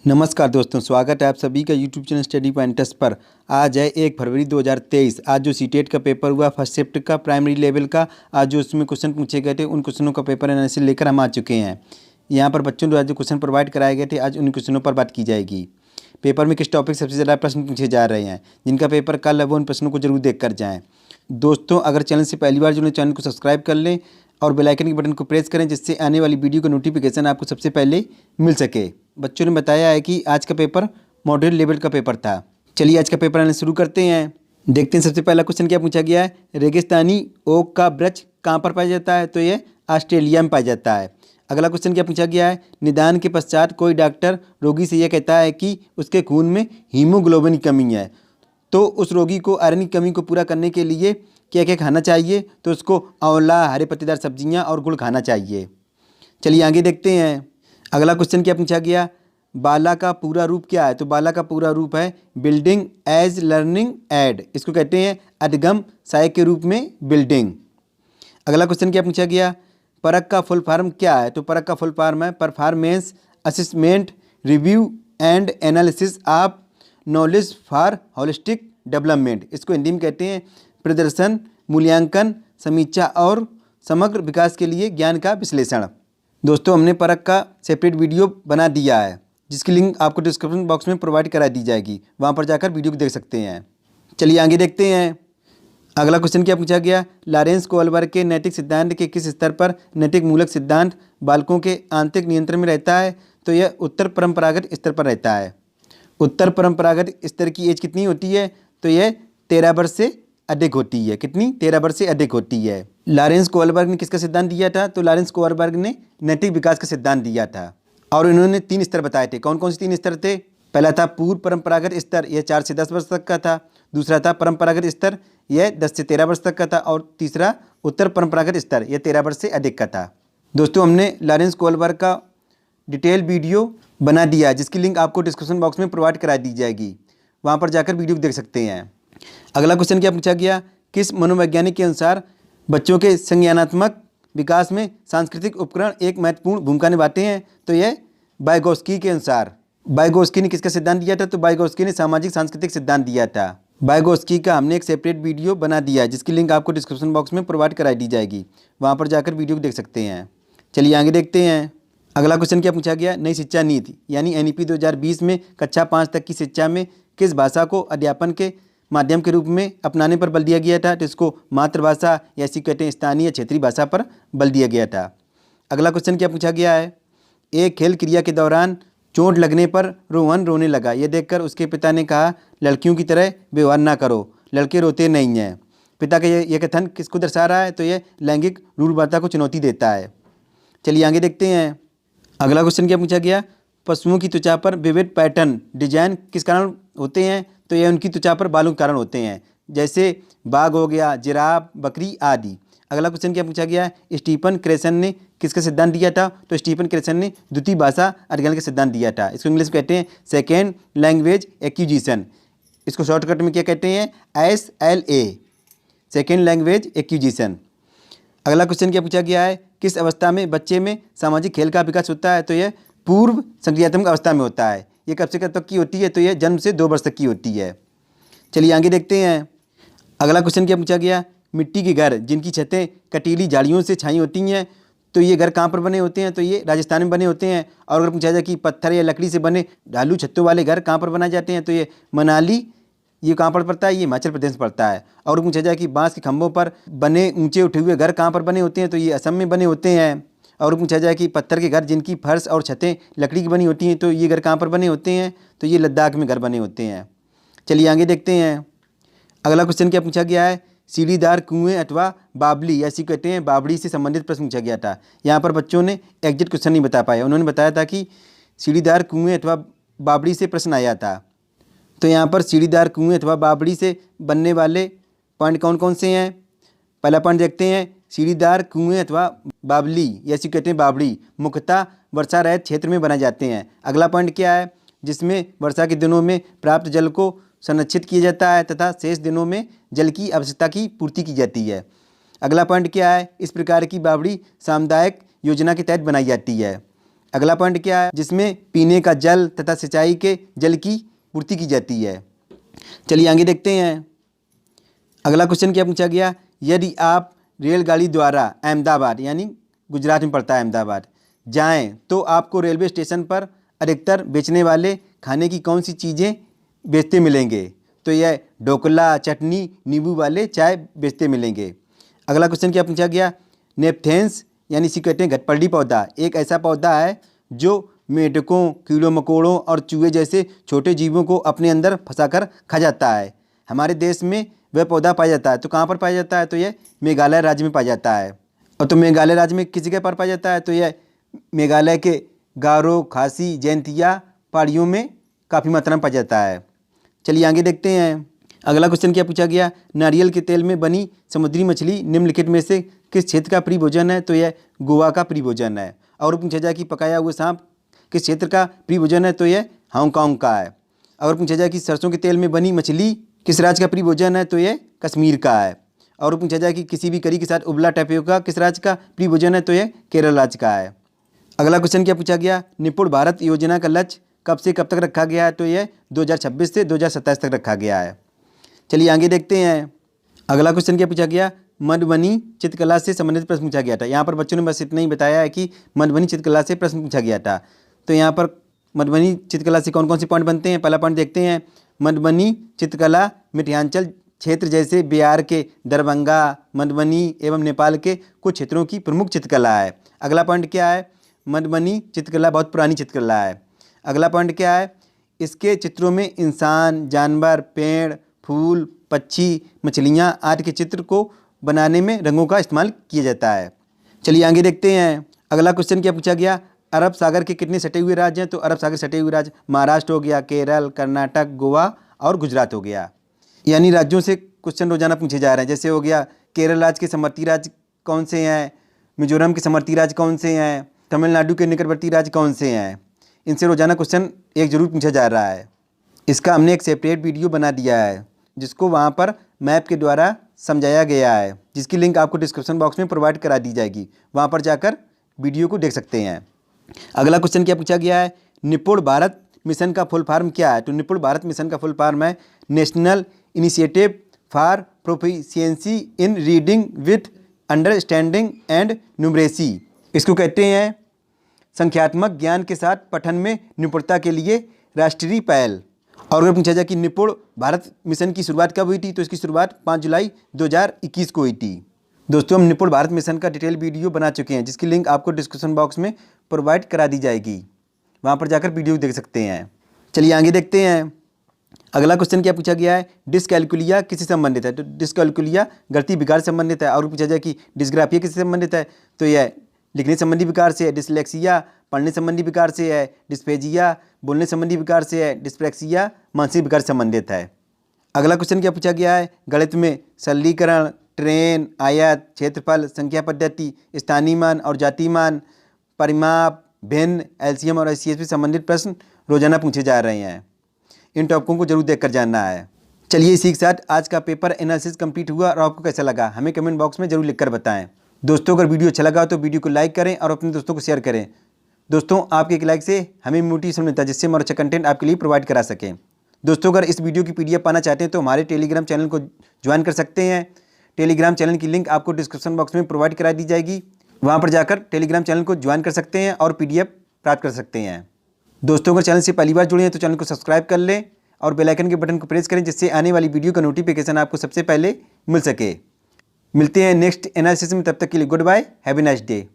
नमस्कार दोस्तों, स्वागत है आप सभी का यूट्यूब चैनल स्टडी पॉइंटर्स पर। आज है 1 फरवरी 2023। आज जो सीटेट का पेपर हुआ फर्स्ट शिफ्ट का प्राइमरी लेवल का, आज जो उसमें क्वेश्चन पूछे गए थे उन क्वेश्चनों का पेपर एनालिसिस लेकर हम आ चुके हैं। यहाँ पर बच्चों द्वारा जो क्वेश्चन प्रोवाइड कराए गए थे, आज उन क्वेश्चनों पर बात की जाएगी। पेपर में किस टॉपिक सबसे ज़्यादा प्रश्न पूछे जा रहे हैं, जिनका पेपर कल है वो उन प्रश्नों को जरूर देख कर जाएँ। दोस्तों, अगर चैनल से पहली बार जुड़े, चैनल को सब्सक्राइब कर लें और बेल आइकन के बटन को प्रेस करें, जिससे आने वाली वीडियो का नोटिफिकेशन आपको सबसे पहले मिल सके। बच्चों ने बताया है कि आज का पेपर मॉडल लेवल का पेपर था। चलिए आज का पेपर आने शुरू करते हैं। देखते हैं सबसे पहला क्वेश्चन क्या पूछा गया है। रेगिस्तानी ओक का वृक्ष कहाँ पर पाया जाता है, तो ये ऑस्ट्रेलिया में पाया जाता है। अगला क्वेश्चन क्या पूछा गया है। निदान के पश्चात कोई डॉक्टर रोगी से यह कहता है कि उसके खून में हीमोग्लोबिन की कमी है, तो उस रोगी को आयरन की कमी को पूरा करने के लिए क्या क्या खाना चाहिए, तो उसको आंवला, हरे पत्तेदार सब्जियां और गुड़ खाना चाहिए। चलिए आगे देखते हैं। अगला क्वेश्चन क्या पूछा गया। बाला का पूरा रूप क्या है, तो बाला का पूरा रूप है बिल्डिंग एज लर्निंग एड। इसको कहते हैं अधिगम सहायक के रूप में बिल्डिंग। अगला क्वेश्चन क्या पूछा गया। परख का फुल फॉर्म क्या है, तो परख का फुल फॉर्म है performance assessment review and analysis of knowledge for holistic development. इसको हिंदी में कहते हैं प्रदर्शन, मूल्यांकन, समीक्षा और समग्र विकास के लिए ज्ञान का विश्लेषण। दोस्तों, हमने परख का सेपरेट वीडियो बना दिया है, जिसकी लिंक आपको डिस्क्रिप्शन बॉक्स में प्रोवाइड करा दी जाएगी, वहाँ पर जाकर वीडियो को देख सकते हैं। चलिए आगे देखते हैं। अगला क्वेश्चन क्या पूछा गया। लॉरेंस कोहलबर्ग के नैतिक सिद्धांत के किस स्तर पर नैतिक मूलक सिद्धांत बालकों के आंतरिक नियंत्रण में रहता है, तो यह उत्तर परंपरागत स्तर पर रहता है। उत्तर परंपरागत स्तर की एज कितनी होती है, तो यह 13 वर्ष से अधिक होती है। कितनी? 13 वर्ष से अधिक होती है। लॉरेंस कोहलबर्ग ने किसका सिद्धांत दिया था, तो लॉरेंस कोहलबर्ग ने नैतिक विकास का सिद्धांत दिया था। और इन्होंने 3 स्तर बताए थे। कौन कौन से 3 स्तर थे। पहला था पूर्व परंपरागत स्तर, यह 4 से 10 वर्ष तक का था। दूसरा था परंपरागत स्तर, यह 10 से 13 वर्ष तक का था। और तीसरा उत्तर परंपरागत स्तर, यह 13 वर्ष से अधिक का था। दोस्तों, हमने लॉरेंस कोहलबर्ग का डिटेल वीडियो बना दिया है, जिसकी लिंक आपको डिस्क्रिप्शन बॉक्स में प्रोवाइड करा दी जाएगी, वहाँ पर जाकर वीडियो देख सकते हैं। अगला क्वेश्चन क्या पूछा गया। किस मनोवैज्ञानिक के अनुसार बच्चों के संज्ञानात्मक विकास में सांस्कृतिक उपकरण एक महत्वपूर्ण भूमिका निभाते हैं, तो यह वाइगोस्की के अनुसार। वाइगोस्की ने किसका सिद्धांत दिया था, तो वाइगोस्की ने सामाजिक सांस्कृतिक सिद्धांत दिया था। वाइगोस्की का हमने एक सेपरेट वीडियो बना दिया है, जिसकी लिंक आपको डिस्क्रिप्शन बॉक्स में प्रोवाइड करा दी जाएगी, वहाँ पर जाकर वीडियो देख सकते हैं। चलिए आगे देखते हैं। अगला क्वेश्चन क्या पूछा गया। नई शिक्षा नीति यानी NEP 2020 में कक्षा 5 तक की शिक्षा में किस भाषा को अध्यापन के माध्यम के रूप में अपनाने पर बल दिया गया था, तो इसको मातृभाषा या इसी कहते हैं स्थानीय क्षेत्रीय भाषा पर बल दिया गया था। अगला क्वेश्चन क्या पूछा गया है। एक खेल क्रिया के दौरान चोट लगने पर रोहन रोने लगा। यह देखकर उसके पिता ने कहा, लड़कियों की तरह व्यवहार ना करो, लड़के रोते नहीं हैं। पिता का यह कथन किसको दर्शा रहा है, तो यह लैंगिक रूढ़वादिता को चुनौती देता है। चलिए आगे देखते हैं। अगला क्वेश्चन क्या पूछा गया। पशुओं की त्वचा पर विविध पैटर्न डिजाइन किस कारण होते हैं, तो यह उनकी त्वचा पर बालों के कारण होते हैं, जैसे बाघ हो गया, जिराफ, बकरी आदि। अगला क्वेश्चन क्या पूछा गया। स्टीफन क्रेसन ने किसका सिद्धांत दिया था, तो स्टीफन क्रेसन ने द्वितीय भाषा अध्ययन का सिद्धांत दिया था। इसको इंग्लिश में कहते हैं सेकेंड लैंग्वेज एक्विजिशन। इसको शॉर्टकट में क्या कहते हैं, SLA, सेकेंड लैंग्वेज एक्विजिशन। अगला क्वेश्चन क्या पूछा गया है। किस अवस्था में बच्चे में सामाजिक खेल का विकास होता है, तो यह पूर्व संक्रियात्मक अवस्था में होता है। ये कब से कब तक की होती है, तो यह जन्म से 2 वर्ष तक की होती है। चलिए आगे देखते हैं। अगला क्वेश्चन क्या पूछा गया। मिट्टी के घर जिनकी छतें कटीली झाड़ियों से छाई होती हैं, तो ये घर कहाँ पर बने होते हैं, तो ये राजस्थान में बने होते हैं। और अगर पूछा जाए कि पत्थर या लकड़ी से बने ढालू छतों वाले घर कहाँ पर बनाए जाते हैं, तो ये मनाली, ये कहाँ पर पड़ता है, ये हिमाचल प्रदेश में पड़ता है। और पूछा जाए कि बांस के खंभों पर बने ऊंचे उठे हुए घर कहाँ पर बने होते हैं, तो ये असम में बने होते हैं। और पूछा जाए कि पत्थर के घर जिनकी फर्श और छतें लकड़ी की बनी होती हैं, तो ये घर कहाँ पर बने होते हैं, तो ये लद्दाख में घर बने होते हैं। चलिए आगे देखते हैं। अगला क्वेश्चन क्या पूछा गया है। सीढ़ीदार कुएँ अथवा बावली, ऐसी कहते हैं बावड़ी से संबंधित प्रश्न पूछा गया था। यहाँ पर बच्चों ने एग्जैक्ट क्वेश्चन नहीं बता पाया। उन्होंने बताया था कि सीढ़ीदार कुएँ अथवा बावड़ी से प्रश्न आया था। तो यहाँ पर सीढ़ीदार कुएँ अथवा बावड़ी से बनने वाले पॉइंट कौन कौन से हैं। पहला पॉइंट देखते हैं। सीढ़ीदार कुएँ अथवा बावली, ऐसी कहते हैं बावड़ी, मुख्यतः वर्षा रहित क्षेत्र में बनाए जाते हैं। अगला पॉइंट क्या है। जिसमें वर्षा के दिनों में प्राप्त जल को संरक्षित किया जाता है तथा शेष दिनों में जल की आवश्यकता की पूर्ति की जाती है। अगला पॉइंट क्या है। इस प्रकार की बावड़ी सामुदायिक योजना के तहत बनाई जाती है। अगला पॉइंट क्या है, जिसमें पीने का जल तथा सिंचाई के जल की पूर्ति की जाती है। चलिए आगे देखते हैं। अगला क्वेश्चन क्या पूछा गया, यदि आप रेलगाड़ी द्वारा अहमदाबाद यानी गुजरात में पड़ता है अहमदाबाद जाएं तो आपको रेलवे स्टेशन पर अधिकतर बेचने वाले खाने की कौन सी चीज़ें बेचते मिलेंगे? तो यह ढोकला, चटनी, नींबू वाले चाय बेचते मिलेंगे। अगला क्वेश्चन क्या पूछा गया, नेपथेंस यानी इसी कहते हैं घटपल्डी पौधा एक ऐसा पौधा है जो मेंढकों, कीड़ों मकोड़ों और चूहे जैसे छोटे जीवों को अपने अंदर फंसाकर खा जाता है। हमारे देश में वह पौधा पाया जाता है। तो कहाँ पर पाया जाता है? तो यह मेघालय राज्य में पाया जाता है। और तो मेघालय राज्य में किस जगह पर पाया जाता है? तो यह मेघालय के गारो, खासी, जयंतिया पहाड़ियों में काफ़ी मात्रा में पाया जाता है। चलिए आगे देखते हैं। अगला क्वेश्चन क्या पूछा गया, नारियल के तेल में बनी समुद्री मछली निम्नलिखित में से किस क्षेत्र का प्रिय भोजन है? तो यह गोवा का प्रिय भोजन है। और पूछा जाए कि पकाया हुआ सांप किस क्षेत्र का प्रिय भोजन है? तो यह हांगकांग का है। अगर पूछा जाए कि सरसों के तेल में बनी मछली किस राज्य का प्रिय भोजन है? तो यह कश्मीर का है। और पूछा जाए कि किसी भी करी के साथ उबला टैपियोका किस राज्य का प्रिय भोजन है? तो यह केरल राज्य का है। अगला क्वेश्चन क्या पूछा गया, निपुण भारत योजना का लक्ष्य कब से कब तक रखा गया है? तो यह 2026 से 2027 तक रखा गया है। चलिए आगे देखते हैं। अगला क्वेश्चन क्या पूछा गया, मधुबनी चित्रकला से संबंधित प्रश्न पूछा गया था। यहाँ पर बच्चों ने बस इतना ही बताया है कि मधुबनी चित्रकला से प्रश्न पूछा गया था। तो यहाँ पर मधुबनी चित्रकला से कौन कौन से पॉइंट बनते हैं? पहला पॉइंट देखते हैं, मधुबनी चित्रकला मध्यांचल क्षेत्र जैसे बिहार के दरभंगा, मधुबनी एवं नेपाल के कुछ क्षेत्रों की प्रमुख चित्रकला है। अगला पॉइंट क्या है, मधुबनी चित्रकला बहुत पुरानी चित्रकला है। अगला पॉइंट क्या है, इसके चित्रों में इंसान, जानवर, पेड़, फूल, पक्षी, मछलियाँ आदि के चित्र को बनाने में रंगों का इस्तेमाल किया जाता है। चलिए आगे देखते हैं। अगला क्वेश्चन क्या पूछा गया, अरब सागर के कितने सटे हुए राज्य हैं? तो अरब सागर सटे हुए राज्य महाराष्ट्र हो गया, केरल, कर्नाटक, गोवा और गुजरात हो गया। यानी राज्यों से क्वेश्चन रोजाना पूछे जा रहे हैं। जैसे हो गया केरल राज्य के समवर्ती राज्य कौन से हैं, मिजोरम के समवर्ती राज्य कौन से हैं, तमिलनाडु के निकटवर्ती राज्य कौन से हैं। इनसे रोजाना क्वेश्चन एक जरूर पूछा जा रहा है। इसका हमने एक सेपरेट वीडियो बना दिया है जिसको वहाँ पर मैप के द्वारा समझाया गया है, जिसकी लिंक आपको डिस्क्रिप्शन बॉक्स में प्रोवाइड करा दी जाएगी। वहाँ पर जाकर वीडियो को देख सकते हैं। अगला क्वेश्चन क्या पूछा गया है, निपुण भारत मिशन का फुल फॉर्म क्या है? तो निपुण भारत मिशन का फुल फॉर्म है national initiative for proficiency in reading with understanding and numeracy. इसको कहते हैं संख्यात्मक ज्ञान के साथ पठन में निपुणता के लिए राष्ट्रीय पहल। और अगर पूछा जाए कि निपुण भारत मिशन की शुरुआत कब हुई थी? तो इसकी शुरुआत 5 जुलाई 2021 को हुई थी। दोस्तों हम निपुण भारत मिशन का डिटेल वीडियो बना चुके हैं जिसकी लिंक आपको डिस्क्रिप्शन बॉक्स में प्रोवाइड करा दी जाएगी। वहाँ पर जाकर वीडियो देख सकते हैं। चलिए आगे देखते हैं। अगला क्वेश्चन क्या पूछा गया है, डिस्कैल्कुलिया किससे संबंधित है? तो डिस्कैल्कुलिया गणितीय विकार से संबंधित है। और पूछा जाए कि डिस्ग्राफिया किससे संबंधित है? तो यह लिखने संबंधी विकार से है। डिसलेक्सिया पढ़ने संबंधी विकार से है। डिस्पेजिया बोलने संबंधी विकार से है। डिस्प्रैक्सिया मानसिक विकार से संबंधित है। अगला क्वेश्चन क्या पूछा गया है, गणित में सरलीकरण, ट्रेन, आयत, क्षेत्रफल, संख्या पद्धति, स्थानीय मान और जातीय मान, परिमाप, भिन्न, एलसीएम और एचसीएफ से संबंधित प्रश्न रोजाना पूछे जा रहे हैं। इन टॉपिकों को जरूर देखकर जानना है। चलिए इसी के साथ आज का पेपर एनालिसिस कंप्लीट हुआ और आपको कैसा लगा हमें कमेंट बॉक्स में जरूर लिखकर बताएं। दोस्तों अगर वीडियो अच्छा लगा तो वीडियो को लाइक करें और अपने दोस्तों को शेयर करें। दोस्तों आपके एक लाइक से हमें मोटिवेशन मिलता है जिससे हम और अच्छा कंटेंट आपके लिए प्रोवाइड करा सकें। दोस्तों अगर इस वीडियो की पीडीएफ पाना चाहते हैं तो हमारे टेलीग्राम चैनल को ज्वाइन कर सकते हैं। टेलीग्राम चैनल की लिंक आपको डिस्क्रिप्शन बॉक्स में प्रोवाइड करा दी जाएगी। वहाँ पर जाकर टेलीग्राम चैनल को ज्वाइन कर सकते हैं और पीडीएफ प्राप्त कर सकते हैं। दोस्तों अगर चैनल से पहली बार जुड़े हैं तो चैनल को सब्सक्राइब कर लें और बेल आइकन के बटन को प्रेस करें जिससे आने वाली वीडियो का नोटिफिकेशन आपको सबसे पहले मिल सके। मिलते हैं नेक्स्ट एनालिसिस में, तब तक के लिए goodbye, have a nice day.